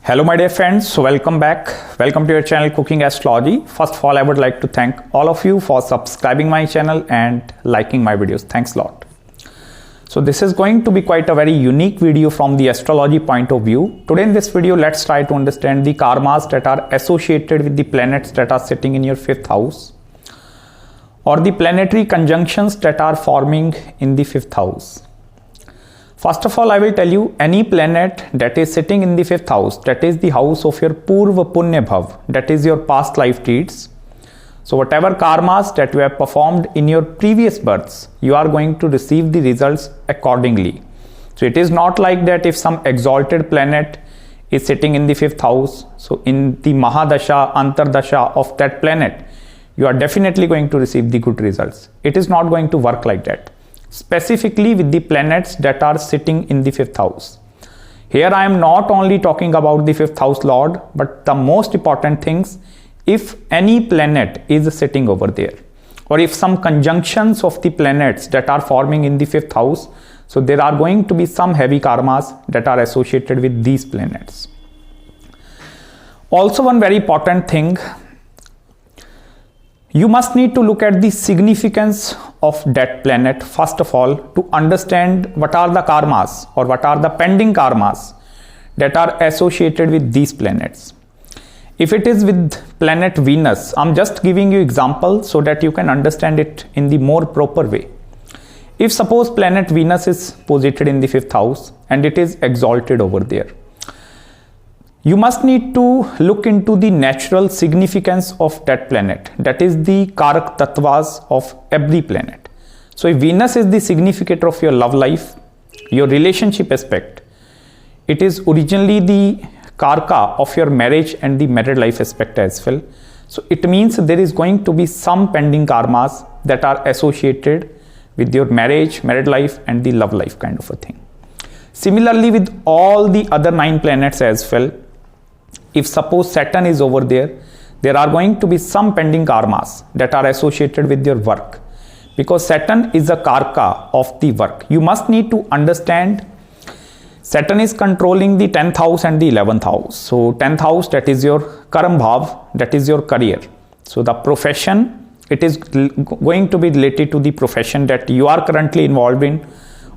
Hello my dear friends, so welcome back. Welcome to your channel Cooking Astrology. First of all, I would like to thank all of you for subscribing my channel and liking my videos. Thanks a lot. So this is going to be quite a very unique video from the astrology point of view. Today in this video, let's try to understand the karmas that are associated with the planets that are sitting in your 5th house, or the planetary conjunctions that are forming in the 5th house. First of all, I will tell you any planet that is sitting in the 5th house, that is the house of your Purva Punya Bhav, that is your past life deeds. So whatever karmas that you have performed in your previous births, you are going to receive the results accordingly. So it is not like that if some exalted planet is sitting in the 5th house, so in the Mahadasha, Antardasha of that planet, you are definitely going to receive the good results. It is not going to work like that. Specifically with the planets that are sitting in the 5th house. Here I am not only talking about the 5th house lord, but the most important things, if any planet is sitting over there, or if some conjunctions of the planets that are forming in the 5th house, so there are going to be some heavy karmas that are associated with these planets. Also, one very important thing, you must need to look at the significance of that planet first of all to understand what are the karmas or what are the pending karmas that are associated with these planets. If it is with planet Venus, I'm just giving you example so that you can understand it in the more proper way. If suppose planet Venus is posited in the 5th house and it is exalted over there, you must need to look into the natural significance of that planet. That is the Karak Tattvas of every planet. So if Venus is the significator of your love life, your relationship aspect, it is originally the Karka of your marriage and the married life aspect as well. So it means there is going to be some pending karmas that are associated with your marriage, married life and the love life kind of a thing. Similarly with all the other 9 planets as well, if suppose Saturn is over there, there are going to be some pending karmas that are associated with your work, because Saturn is a karka of the work. You must need to understand Saturn is controlling the 10th house and the 11th house. So 10th house, that is your Karam Bhav, that is your career. So the profession, it is going to be related to the profession that you are currently involved in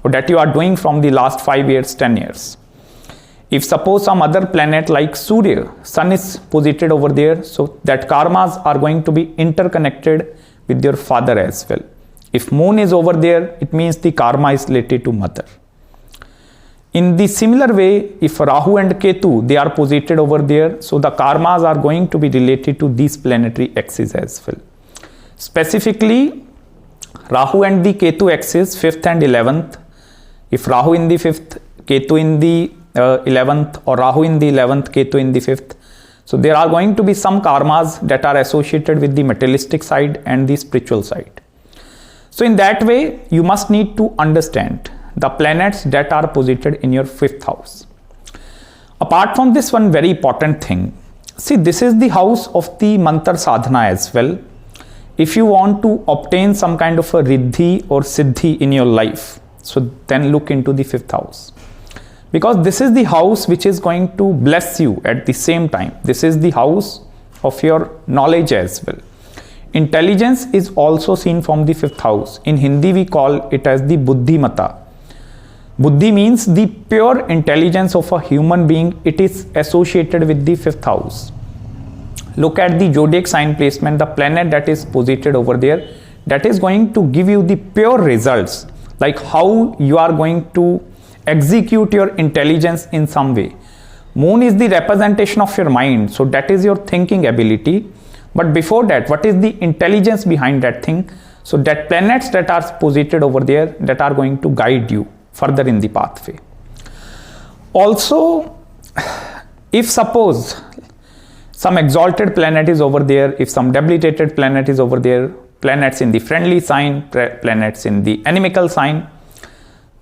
or that you are doing from the last 5 years, 10 years. If suppose some other planet like Surya, Sun is posited over there, so that karmas are going to be interconnected with your father as well. If Moon is over there, it means the karma is related to mother. In the similar way, if Rahu and Ketu, they are posited over there, so the karmas are going to be related to these planetary axes as well. Specifically, Rahu and the Ketu axis, 5th and 11th, if Rahu in the 5th, Ketu in the 11th, or Rahu in the 11th, Ketu in the 5th. So there are going to be some karmas that are associated with the materialistic side and the spiritual side. So in that way, you must need to understand the planets that are posited in your 5th house. Apart from this, one very important thing, see, this is the house of the mantra sadhana as well. If you want to obtain some kind of a riddhi or siddhi in your life, so then look into the 5th house. Because this is the house which is going to bless you at the same time. This is the house of your knowledge as well. Intelligence is also seen from the 5th house. In Hindi, we call it as the Buddhi Mata. Buddhi means the pure intelligence of a human being. It is associated with the 5th house. Look at the zodiac sign placement, the planet that is posited over there, that is going to give you the pure results, like how you are going to execute your intelligence in some way. Moon is the representation of your mind, so that is your thinking ability. But before that, what is the intelligence behind that thing? So that planets that are posited over there that are going to guide you further in the pathway. Also, if suppose some exalted planet is over there, if some debilitated planet is over there, planets in the friendly sign, planets in the inimical sign,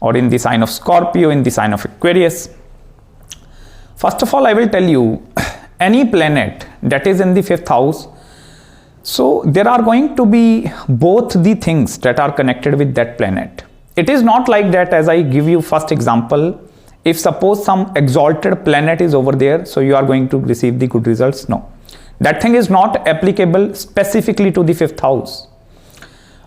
or in the sign of Scorpio, in the sign of Aquarius. First of all, I will tell you, any planet that is in the 5th house, so there are going to be both the things that are connected with that planet. It is not like that, as I give you first example, if suppose some exalted planet is over there, so you are going to receive the good results. No, that thing is not applicable specifically to the 5th house.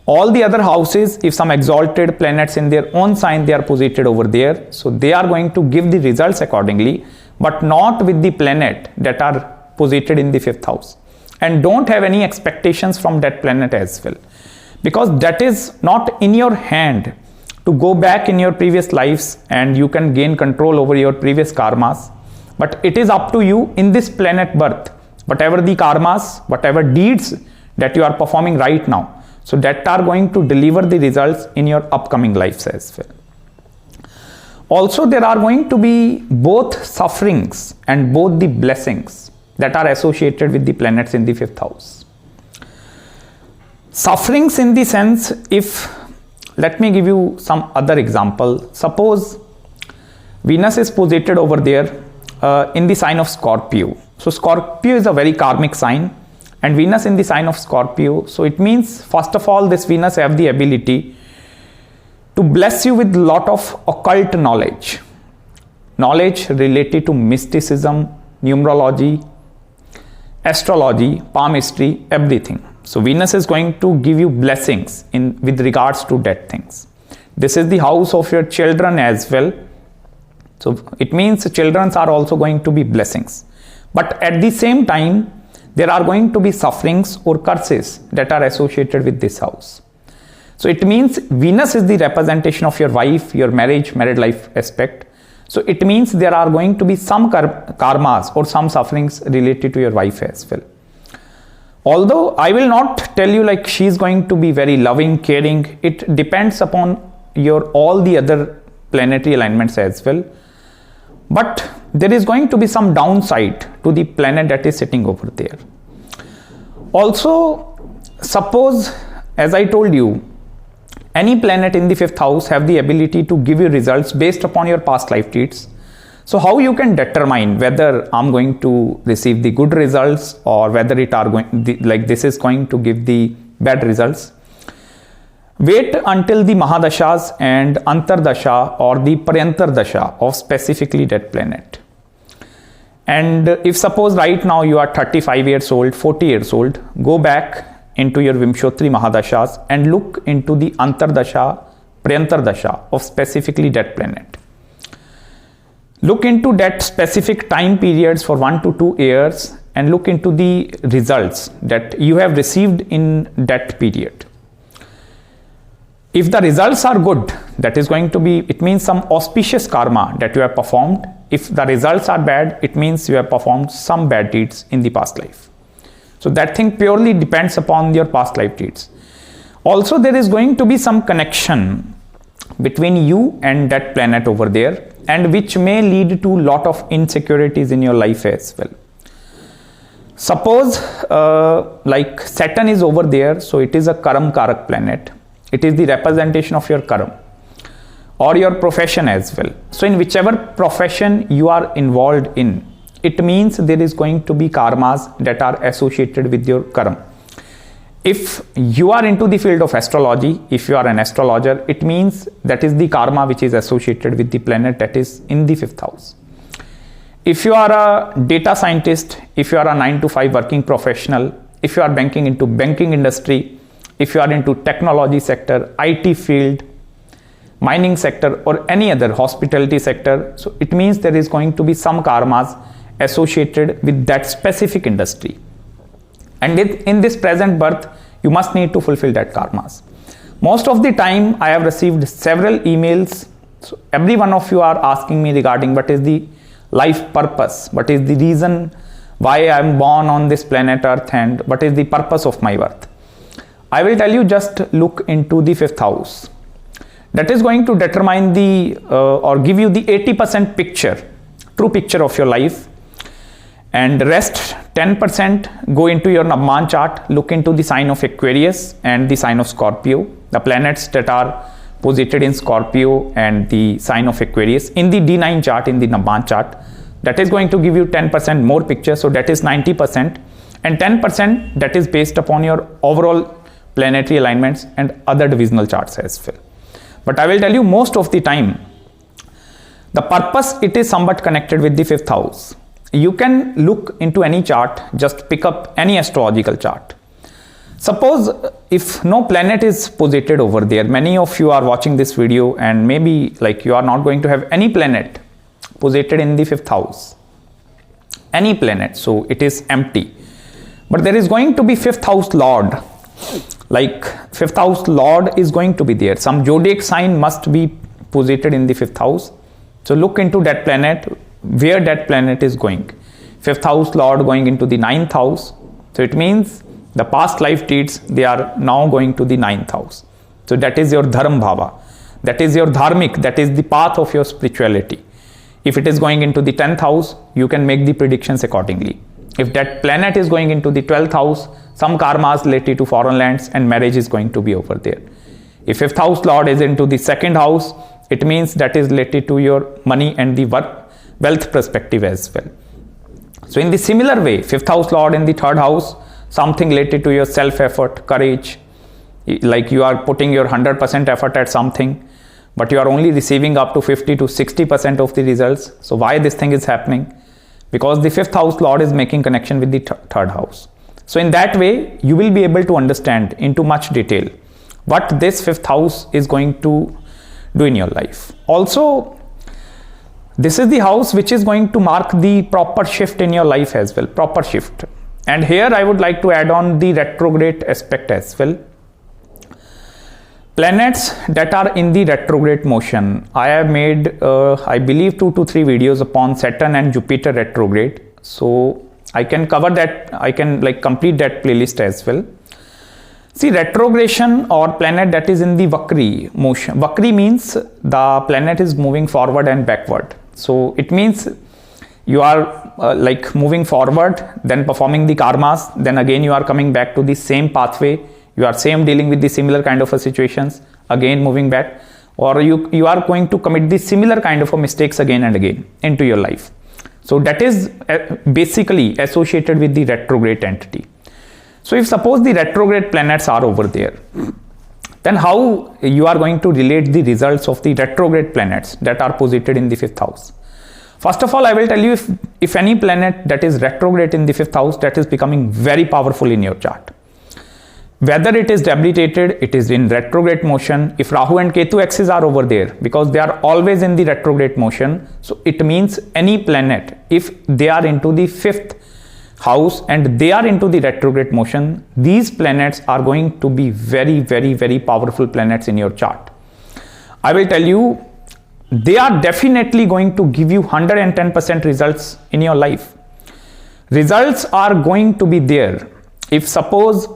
All the other houses, if some exalted planets in their own sign they are posited over there, so they are going to give the results accordingly, but not with the planet that are posited in the 5th house. And don't have any expectations from that planet as well, because that is not in your hand to go back in your previous lives and you can gain control over your previous karmas. But it is up to you in this planet birth, whatever the karmas, whatever deeds that you are performing right now, so that are going to deliver the results in your upcoming lives as well. Also, there are going to be both sufferings and both the blessings that are associated with the planets in the 5th house. Sufferings in the sense, if, let me give you some other example. Suppose Venus is posited over there in the sign of Scorpio. So Scorpio is a very karmic sign, and Venus in the sign of Scorpio. So it means, first of all, this Venus have the ability to bless you with lot of occult knowledge related to mysticism, numerology, astrology, palmistry, everything. So Venus is going to give you blessings with regards to that things. This is the house of your children as well. So it means children are also going to be blessings. But at the same time, there are going to be sufferings or curses that are associated with this house. So it means Venus is the representation of your wife, your marriage, married life aspect. So it means there are going to be some karmas or some sufferings related to your wife as well. Although I will not tell you like she is going to be very loving, caring. It depends upon your all the other planetary alignments as well. But there is going to be some downside to the planet that is sitting over there. Also, suppose, as I told you, any planet in the 5th house have the ability to give you results based upon your past life deeds. So how you can determine whether I'm going to receive the good results or whether this is going to give the bad results? Wait until the Mahadashas and Antardasha or the Paryantardasha of specifically that planet. And if suppose right now you are 35 years old, 40 years old, go back into your Vimshotri Mahadashas and look into the Antardasha, Paryantardasha of specifically that planet. Look into that specific time periods for 1 to 2 years and look into the results that you have received in that period. If the results are good, that is going to be, it means some auspicious karma that you have performed. If the results are bad, it means you have performed some bad deeds in the past life. So that thing purely depends upon your past life deeds. Also, there is going to be some connection between you and that planet over there, and which may lead to lot of insecurities in your life as well. Suppose like Saturn is over there, so it is a Karam Karak planet. It is the representation of your Karam or your profession as well. So in whichever profession you are involved in, it means there is going to be karmas that are associated with your Karam. If you are into the field of astrology, if you are an astrologer, it means that is the karma which is associated with the planet that is in the 5th house. If you are a data scientist, if you are a 9 to 5 working professional, if you are banking into banking industry, if you are into technology sector, IT field, mining sector or any other hospitality sector, so it means there is going to be some karmas associated with that specific industry. And in this present birth, you must need to fulfill that karmas. Most of the time, I have received several emails. So every one of you are asking me regarding what is the life purpose, what is the reason why I am born on this planet Earth and what is the purpose of my birth. I will tell you, just look into the 5th house. That is going to determine the or give you the 80% picture, true picture of your life. And rest 10% go into your Navman chart, look into the sign of Aquarius and the sign of Scorpio, the planets that are posited in Scorpio and the sign of Aquarius in the D9 chart, in the Navman chart. That is going to give you 10% more picture, so that is 90%, and 10% that is based upon your overall planetary alignments and other divisional charts as well. But I will tell you, most of the time The purpose, it is somewhat connected with the fifth house. You can look into any chart, just pick up any astrological chart. Suppose if no planet is posited over there, many of you are watching this video and maybe like you are not going to have any planet posited in the fifth house. Any planet, so it is empty. But there is going to be fifth house lord. Like fifth house lord is going to be there. Some zodiac sign must be posited in the fifth house. So look into that planet, where that planet is going. Fifth house lord going into the ninth house. So it means the past life deeds, they are now going to the ninth house. So that is your dharma bhava. That is your dharmic. That is the path of your spirituality. If it is going into the 10th house, you can make the predictions accordingly. If that planet is going into the 12th house, some karmas related to foreign lands and marriage is going to be over there. If fifth house lord is into the second house, it means that is related to your money and the wealth perspective as well. So in the similar way, fifth house lord in the third house, something related to your self-effort, courage, like you are putting your 100% effort at something, but you are only receiving up to 50 to 60% of the results. So why this thing is happening? Because the fifth house lord is making connection with the third house. So in that way, you will be able to understand into much detail what this fifth house is going to do in your life. Also, this is the house which is going to mark the proper shift in your life as well, proper shift. And here I would like to add on the retrograde aspect as well. Planets that are in the retrograde motion. I have made, I believe 2 to 3 videos upon Saturn and Jupiter retrograde. So I can cover that, I can like complete that playlist as well. See, retrogression or planet that is in the Vakri motion. Vakri means the planet is moving forward and backward. So it means you are like moving forward, then performing the karmas, then again you are coming back to the same pathway, you are same dealing with the similar kind of a situations, again moving back, or you are going to commit the similar kind of a mistakes again and again into your life. So that is basically associated with the retrograde entity. So if suppose the retrograde planets are over there, then how you are going to relate the results of the retrograde planets that are posited in the fifth house? First of all, I will tell you if any planet that is retrograde in the fifth house, that is becoming very powerful in your chart. Whether it is debilitated, it is in retrograde motion. If Rahu and Ketu axes are over there, because they are always in the retrograde motion, so it means any planet, if they are into the fifth house and they are into the retrograde motion, these planets are going to be very, very, very powerful planets in your chart. I will tell you, they are definitely going to give you 110% results in your life. Results are going to be there. If suppose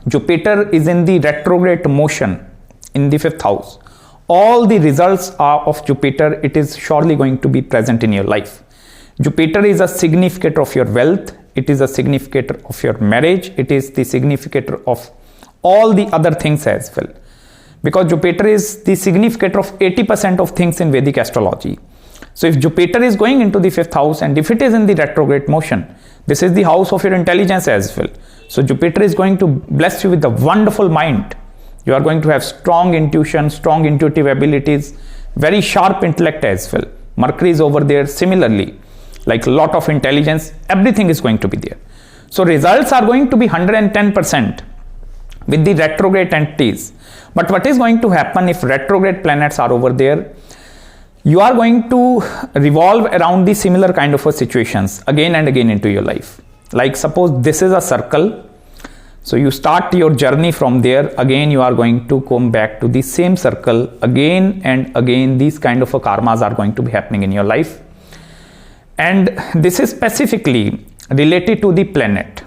Jupiter is in the retrograde motion in the fifth house, all the results are of Jupiter, it is surely going to be present in your life. Jupiter is a significator of your wealth, it is a significator of your marriage, it is the significator of all the other things as well. Because Jupiter is the significator of 80% of things in Vedic astrology. So if Jupiter is going into the fifth house and if it is in the retrograde motion, this is the house of your intelligence as well. So Jupiter is going to bless you with a wonderful mind. You are going to have strong intuition, strong intuitive abilities, very sharp intellect as well. Mercury is over there similarly, like a lot of intelligence, everything is going to be there. So results are going to be 110% with the retrograde entities. But what is going to happen if retrograde planets are over there? You are going to revolve around the similar kind of situations again and again into your life. Like suppose this is a circle. So you start your journey from there. Again, you are going to come back to the same circle again and again. These kind of karmas are going to be happening in your life. And this is specifically related to the planet.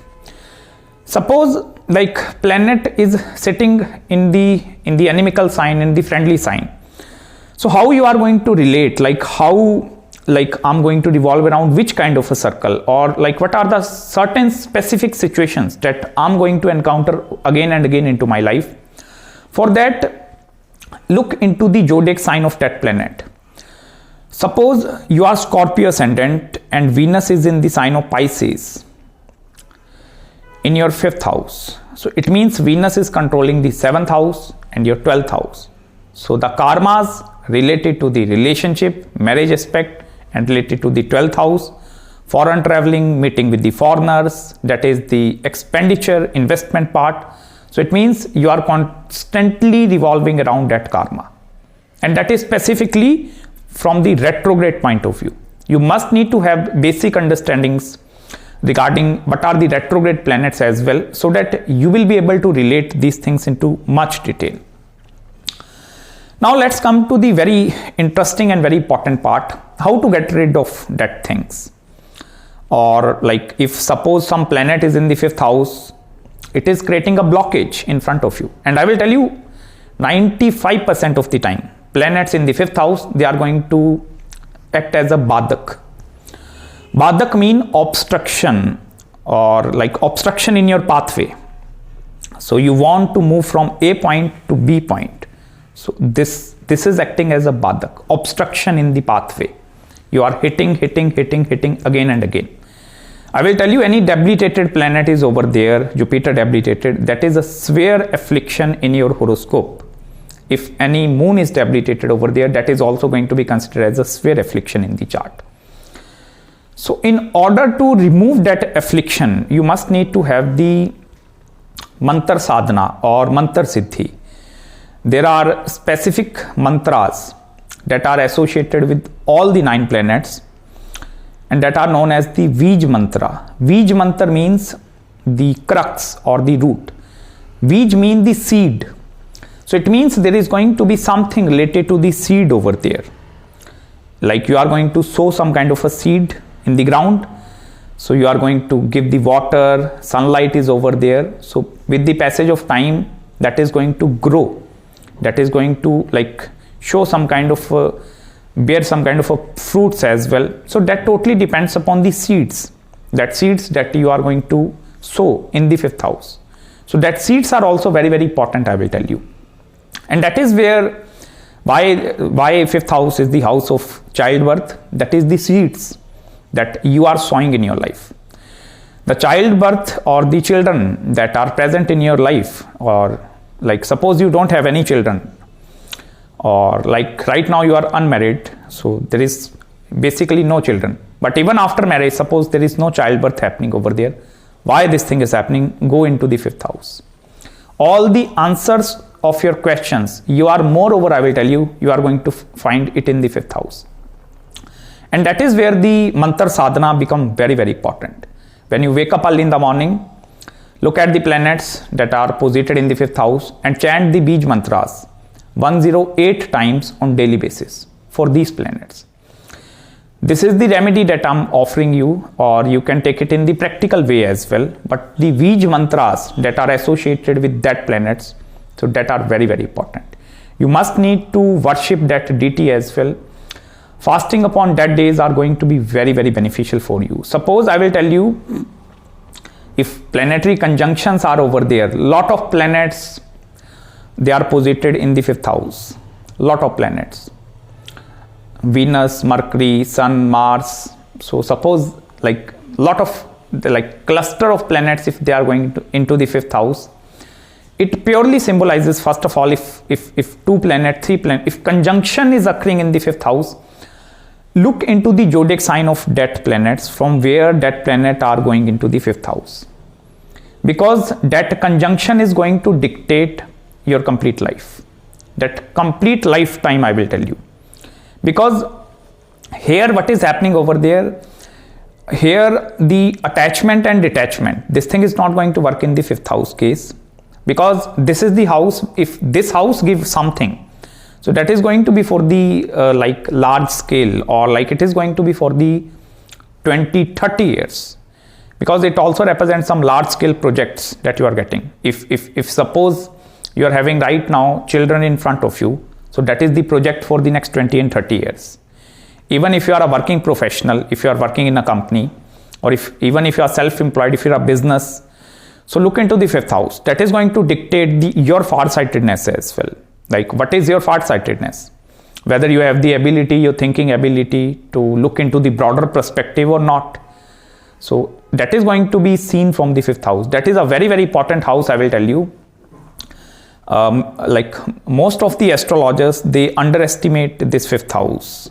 Suppose like planet is sitting in the inimical sign, in the friendly sign. So how you are going to relate, like how, like I'm going to revolve around which kind of a circle, or like what are the certain specific situations that I'm going to encounter again and again into my life. For that, look into the zodiac sign of that planet. Suppose you are Scorpio ascendant and Venus is in the sign of Pisces in your fifth house. So it means Venus is controlling the 7th house and your 12th house. So the karmas related to the relationship, marriage aspect, and related to the 12th house. Foreign traveling, meeting with the foreigners, that is the expenditure, investment part. So it means you are constantly revolving around that karma. And that is specifically from the retrograde point of view. You must need to have basic understandings regarding what are the retrograde planets as well, so that you will be able to relate these things into much detail. Now let's come to the very interesting and very important part, how to get rid of that things. Or like if suppose some planet is in the 5th house, it is creating a blockage in front of you. And I will tell you 95% of the time, planets in the 5th house, they are going to act as a badak. Badak mean obstruction, or like obstruction in your pathway. So you want to move from A point to B point. So this is acting as a badak, obstruction in the pathway. You are hitting again and again. I will tell you, any debilitated planet is over there, Jupiter debilitated, that is a severe affliction in your horoscope. If any moon is debilitated over there, that is also going to be considered as a severe affliction in the chart. So in order to remove that affliction, you must need to have the mantra sadhana or mantra siddhi. There are specific mantras that are associated with all the 9 planets, and that are known as the Beej Mantra. Beej Mantra means the crux or the root. Beej means the seed. So it means there is going to be something related to the seed over there. Like you are going to sow some kind of a seed in the ground. So you are going to give the water, sunlight is over there. So with the passage of time, that is going to grow. That is going to like show some kind of bear some kind of a fruits as well. So that totally depends upon the seeds that you are going to sow in the 5th house. So that seeds are also very, very important, I will tell you. And that is where why 5th house is the house of childbirth. That is the seeds that you are sowing in your life. The childbirth or the children that are present in your life, or like suppose you don't have any children, or like right now you are unmarried, so there is basically no children. But even after marriage, suppose there is no childbirth happening over there, why this thing is happening? Go into the 5th house. All the answers of your questions, you are moreover, I will tell you, you are going to find it in the 5th house. And that is where the mantra sadhana become very, very important. When you wake up early in the morning, look at the planets that are posited in the 5th house and chant the Beej Mantras 108 times on daily basis for these planets. This is the remedy that I'm offering you, or you can take it in the practical way as well. But the Beej Mantras that are associated with that planets, so that are very, very important. You must need to worship that deity as well. Fasting upon that days are going to be very, very beneficial for you. Suppose I will tell you, if planetary conjunctions are over there, lot of planets, they are posited in the 5th house. Lot of planets. Venus, Mercury, Sun, Mars. So suppose like lot of like cluster of planets, if they are going into the 5th house, it purely symbolizes, first of all, if 2 planet, 3 planet, if conjunction is occurring in the 5th house, look into the zodiac sign of that planets, from where that planet are going into the 5th house. Because that conjunction is going to dictate your complete life. That complete lifetime, I will tell you. Because here what is happening over there, here the attachment and detachment, this thing is not going to work in the 5th house case. Because this is the house, if this house gives something, so that is going to be for the like large scale, or like it is going to be for the 20-30 years. Because it also represents some large scale projects that you are getting. If suppose you are having right now children in front of you, so that is the project for the next 20 and 30 years. Even if you are a working professional, if you are working in a company, or even if you are self-employed, if you are a business, so look into the 5th house. That is going to dictate your farsightedness as well. Like what is your farsightedness? Whether you have the ability, your thinking ability to look into the broader perspective or not. So that is going to be seen from the 5th house. That is a very, very important house, I will tell you. like most of the astrologers, they underestimate this 5th house.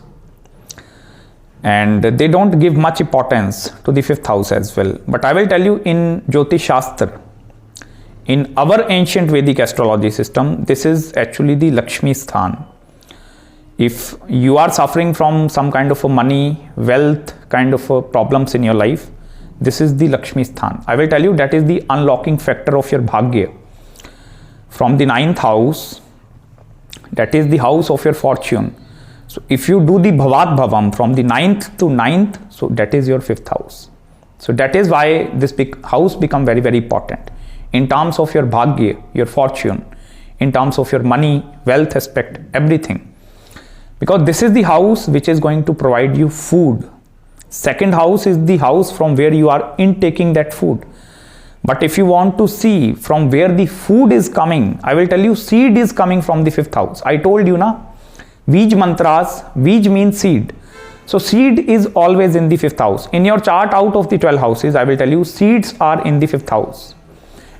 And they don't give much importance to the 5th house as well. But I will tell you, in Jyotish Shastra, in our ancient Vedic astrology system, this is actually the Lakshmi Sthan. If you are suffering from some kind of a money, wealth kind of a problems in your life, this is the Lakshmi Sthan. I will tell you, that is the unlocking factor of your Bhagya. From the 9th house, that is the house of your fortune. So if you do the Bhavat Bhavam from the 9th to 9th, so that is your 5th house. So that is why this house become very, very important in terms of your Bhagya, your fortune, in terms of your money, wealth aspect, everything. Because this is the house which is going to provide you food. 2nd house is the house from where you are intaking that food. But if you want to see from where the food is coming, I will tell you, seed is coming from the 5th house. I told you na, Beej Mantras, Beej means seed. So seed is always in the 5th house. In your chart out of the 12 houses, I will tell you, seeds are in the 5th house.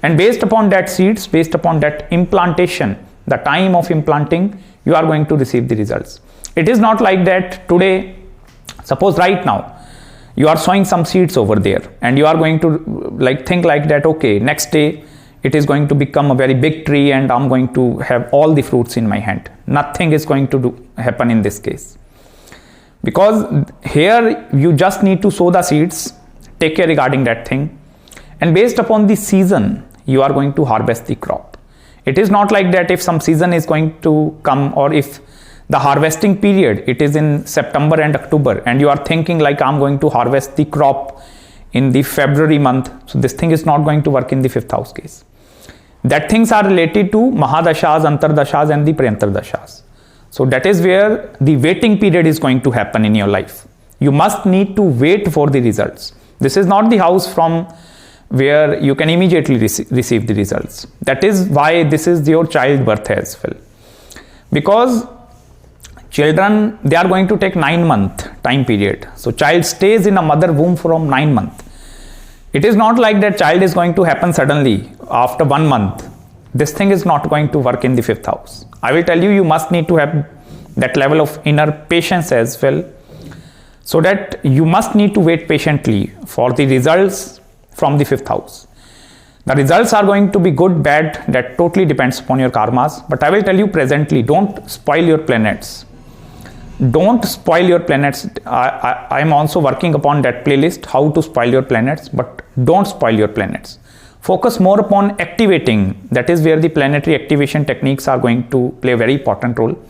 And based upon that seeds, based upon that implantation, the time of implanting, you are going to receive the results. It is not like that today, suppose right now, you are sowing some seeds over there and you are going to think like that, okay, next day it is going to become a very big tree and I'm going to have all the fruits in my hand. Nothing is going to happen in this case. Because here you just need to sow the seeds, take care regarding that thing, and based upon the season, you are going to harvest the crop. It is not like that if some season is going to come, or if the harvesting period, it is in September and October, and you are thinking like I'm going to harvest the crop in the February month. So this thing is not going to work in the 5th house case. That things are related to Mahadashas, Antardashas and the Priyantardashas. So that is where the waiting period is going to happen in your life. You must need to wait for the results. This is not the house from where you can immediately receive the results. That is why this is your childbirth as well. Because children, they are going to take 9-month time period. So child stays in a mother womb from 9 months. It is not like that child is going to happen suddenly after 1 month. This thing is not going to work in the 5th house. I will tell you, you must need to have that level of inner patience as well. So that you must need to wait patiently for the results from the 5th house. The results are going to be good, bad, that totally depends upon your karmas. But I will tell you presently, don't spoil your planets. Don't spoil your planets. I am also working upon that playlist, how to spoil your planets, but don't spoil your planets. Focus more upon activating. That is where the planetary activation techniques are going to play a very important role.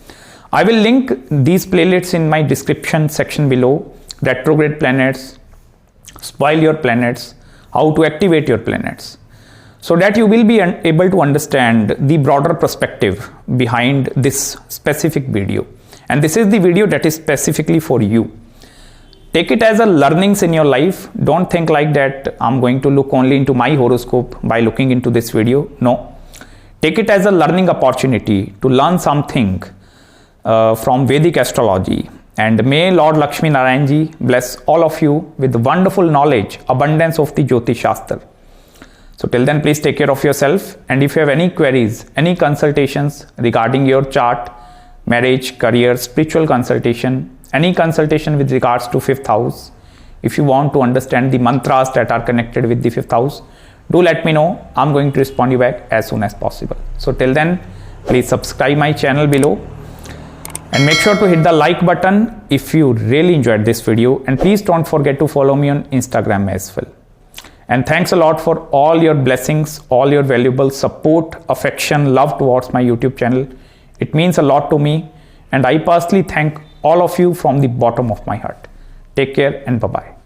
I will link these playlists in my description section below. Retrograde planets, spoil your planets, how to activate your planets, so that you will be able to understand the broader perspective behind this specific video. And this is the video that is specifically for you. Take it as a learnings in your life. Don't think like that I'm going to look only into my horoscope by looking into this video. No. Take it as a learning opportunity to learn something from Vedic astrology. And may Lord Lakshmi Narayan ji bless all of you with wonderful knowledge, abundance of the Jyotish Shastra. So till then, please take care of yourself. And if you have any queries, any consultations regarding your chart, marriage, career, spiritual consultation, any consultation with regards to 5th house, if you want to understand the mantras that are connected with the 5th house, do let me know. I'm going to respond you back as soon as possible. So till then, please subscribe my channel below and make sure to hit the like button if you really enjoyed this video, and please don't forget to follow me on Instagram as well. And thanks a lot for all your blessings, all your valuable support, affection, love towards my YouTube channel. It means a lot to me, and I personally thank all of you from the bottom of my heart. Take care and bye-bye.